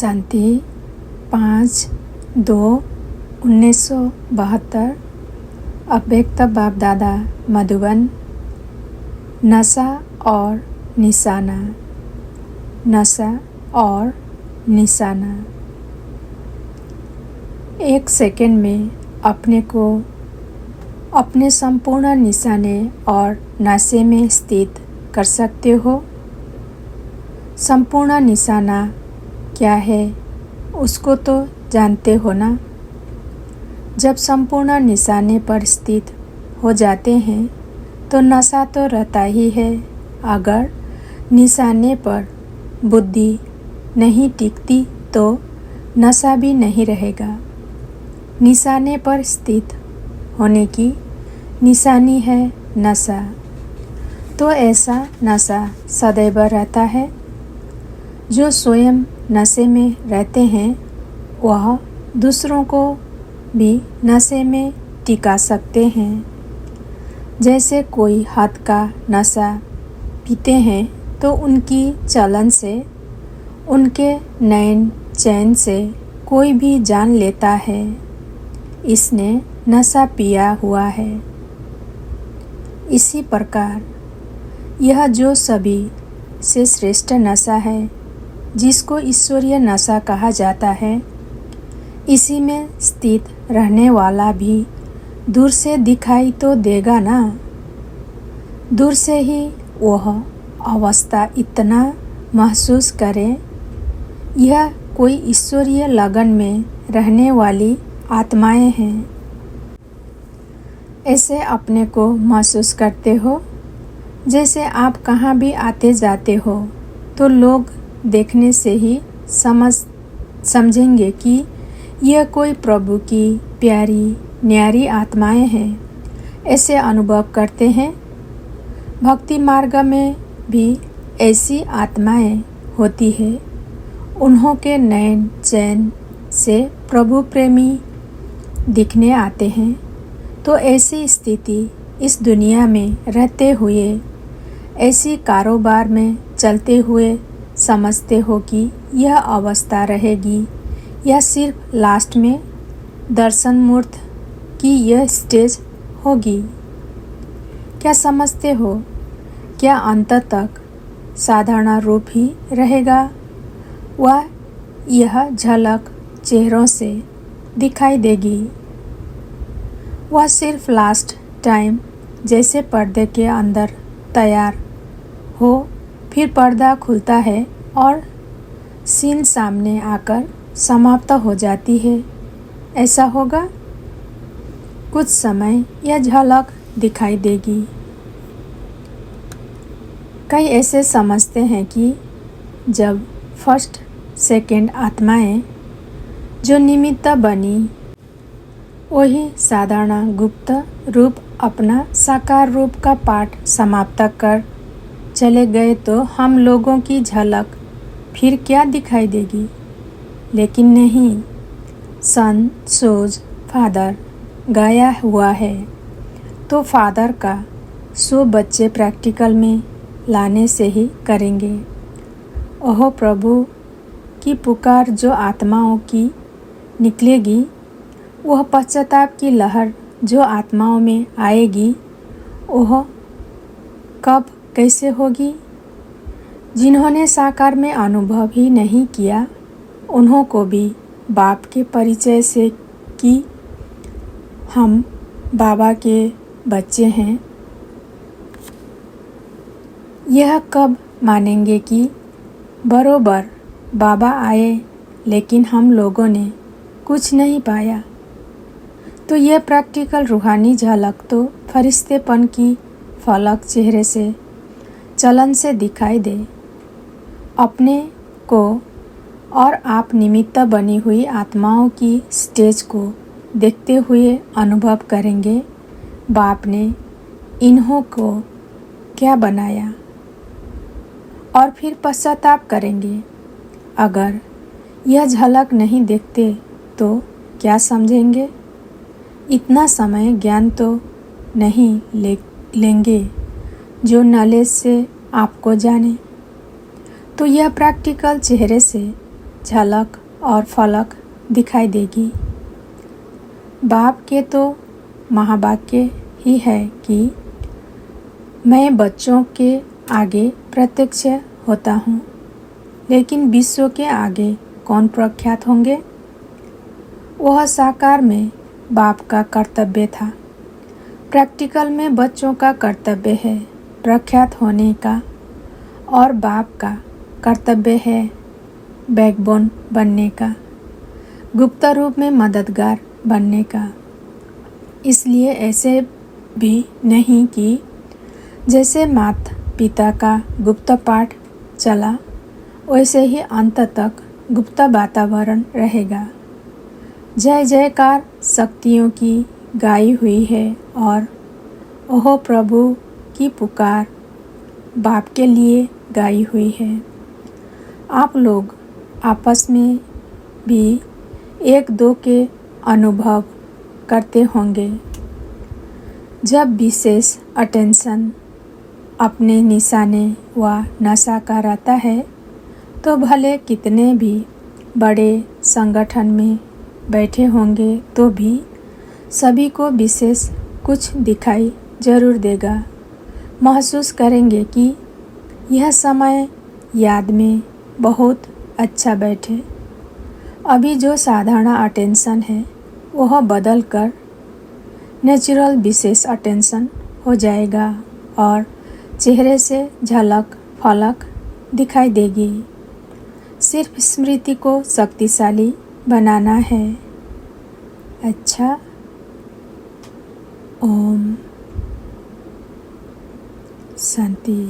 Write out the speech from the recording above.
शांति 5/2/1972 अव्यक्त बाप दादा मधुबन। नशा और निशाना, नशा और निशाना। एक सेकंड में अपने को अपने संपूर्ण निशाने और नशे में स्थित कर सकते हो। संपूर्ण निशाना क्या है उसको तो जानते हो ना। जब संपूर्ण निशाने पर स्थित हो जाते हैं तो नशा तो रहता ही है। अगर निशाने पर बुद्धि नहीं टिकती तो नशा भी नहीं रहेगा। निशाने पर स्थित होने की निशानी है नशा। तो ऐसा नशा सदैव रहता है। जो स्वयं नशे में रहते हैं वह दूसरों को भी नशे में टिका सकते हैं। जैसे कोई हाथ का नशा पीते हैं तो उनकी चलन से, उनके नैन चैन से कोई भी जान लेता है इसने नशा पिया हुआ है। इसी प्रकार यह जो सभी से श्रेष्ठ नशा है, जिसको ईश्वरीय नशा कहा जाता है, इसी में स्थित रहने वाला भी दूर से दिखाई तो देगा ना। दूर से ही वह अवस्था इतना महसूस करे यह कोई ईश्वरीय लगन में रहने वाली आत्माएं हैं। ऐसे अपने को महसूस करते हो। जैसे आप कहाँ भी आते जाते हो तो लोग देखने से ही समझेंगे कि यह कोई प्रभु की प्यारी न्यारी आत्माएं हैं। ऐसे अनुभव करते हैं। भक्ति मार्ग में भी ऐसी आत्माएं होती है। उन्हों के नैन चैन से प्रभु प्रेमी दिखने आते हैं। तो ऐसी स्थिति इस दुनिया में रहते हुए, ऐसी कारोबार में चलते हुए समझते हो कि यह अवस्था रहेगी या सिर्फ लास्ट में दर्शन मूर्त की यह स्टेज होगी। क्या समझते हो? क्या अंत तक साधारण रूप ही रहेगा? वह यह झलक चेहरों से दिखाई देगी। वह सिर्फ लास्ट टाइम जैसे पर्दे के अंदर तैयार हो, फिर पर्दा खुलता है और सीन सामने आकर समाप्त हो जाती है। ऐसा होगा। कुछ समय यह झलक दिखाई देगी। कई ऐसे समझते हैं कि जब फर्स्ट सेकंड आत्माएं जो निमित्त बनी वही साधारण गुप्त रूप अपना साकार रूप का पाठ समाप्त कर चले गए तो हम लोगों की झलक फिर क्या दिखाई देगी। लेकिन नहीं, सन सोज फादर गाया हुआ है तो फादर का 100 बच्चे प्रैक्टिकल में लाने से ही करेंगे। ओह प्रभु की पुकार जो आत्माओं की निकलेगी, वह पश्चाताप की लहर जो आत्माओं में आएगी, वह कब कैसे होगी? जिन्होंने साकार में अनुभव ही नहीं किया उन्हों को भी बाप के परिचय से कि हम बाबा के बच्चे हैं, यह कब मानेंगे कि बरोबर बाबा आए लेकिन हम लोगों ने कुछ नहीं पाया। तो यह प्रैक्टिकल रूहानी झलक तो फरिश्तेपन की फलक चेहरे से, चलन से दिखाई दे। अपने को और आप निमित्त बनी हुई आत्माओं की स्टेज को देखते हुए अनुभव करेंगे बाप ने इन्हों को क्या बनाया, और फिर पश्चाताप करेंगे। अगर यह झलक नहीं देखते तो क्या समझेंगे? इतना समय ज्ञान तो नहीं लेंगे जो नॉलेज से आपको जाने। तो यह प्रैक्टिकल चेहरे से झलक और फलक दिखाई देगी। बाप के तो महावाक्य ही है कि मैं बच्चों के आगे प्रत्यक्ष होता हूँ, लेकिन विश्व के आगे कौन प्रख्यात होंगे। वह साकार में बाप का कर्तव्य था। प्रैक्टिकल में बच्चों का कर्तव्य है प्रख्यात होने का, और बाप का कर्तव्य है बैकबोन बनने का, गुप्त रूप में मददगार बनने का। इसलिए ऐसे भी नहीं कि जैसे माता पिता का गुप्त पाठ चला वैसे ही अंत तक गुप्त वातावरण रहेगा। जय जयकार शक्तियों की गाई हुई है और ओहो प्रभु की पुकार बाप के लिए गाई हुई है। आप लोग आपस में भी एक दो के अनुभव करते होंगे। जब विशेष अटेंशन अपने निशाने व नशा का रहता है तो भले कितने भी बड़े संगठन में बैठे होंगे तो भी सभी को विशेष कुछ दिखाई जरूर देगा। महसूस करेंगे कि यह समय याद में बहुत अच्छा बैठे। अभी जो साधारण अटेंशन है वह बदल कर नेचुरल विशेष अटेंशन हो जाएगा और चेहरे से झलक फलक दिखाई देगी। सिर्फ स्मृति को शक्तिशाली बनाना है। अच्छा, ओम शांति।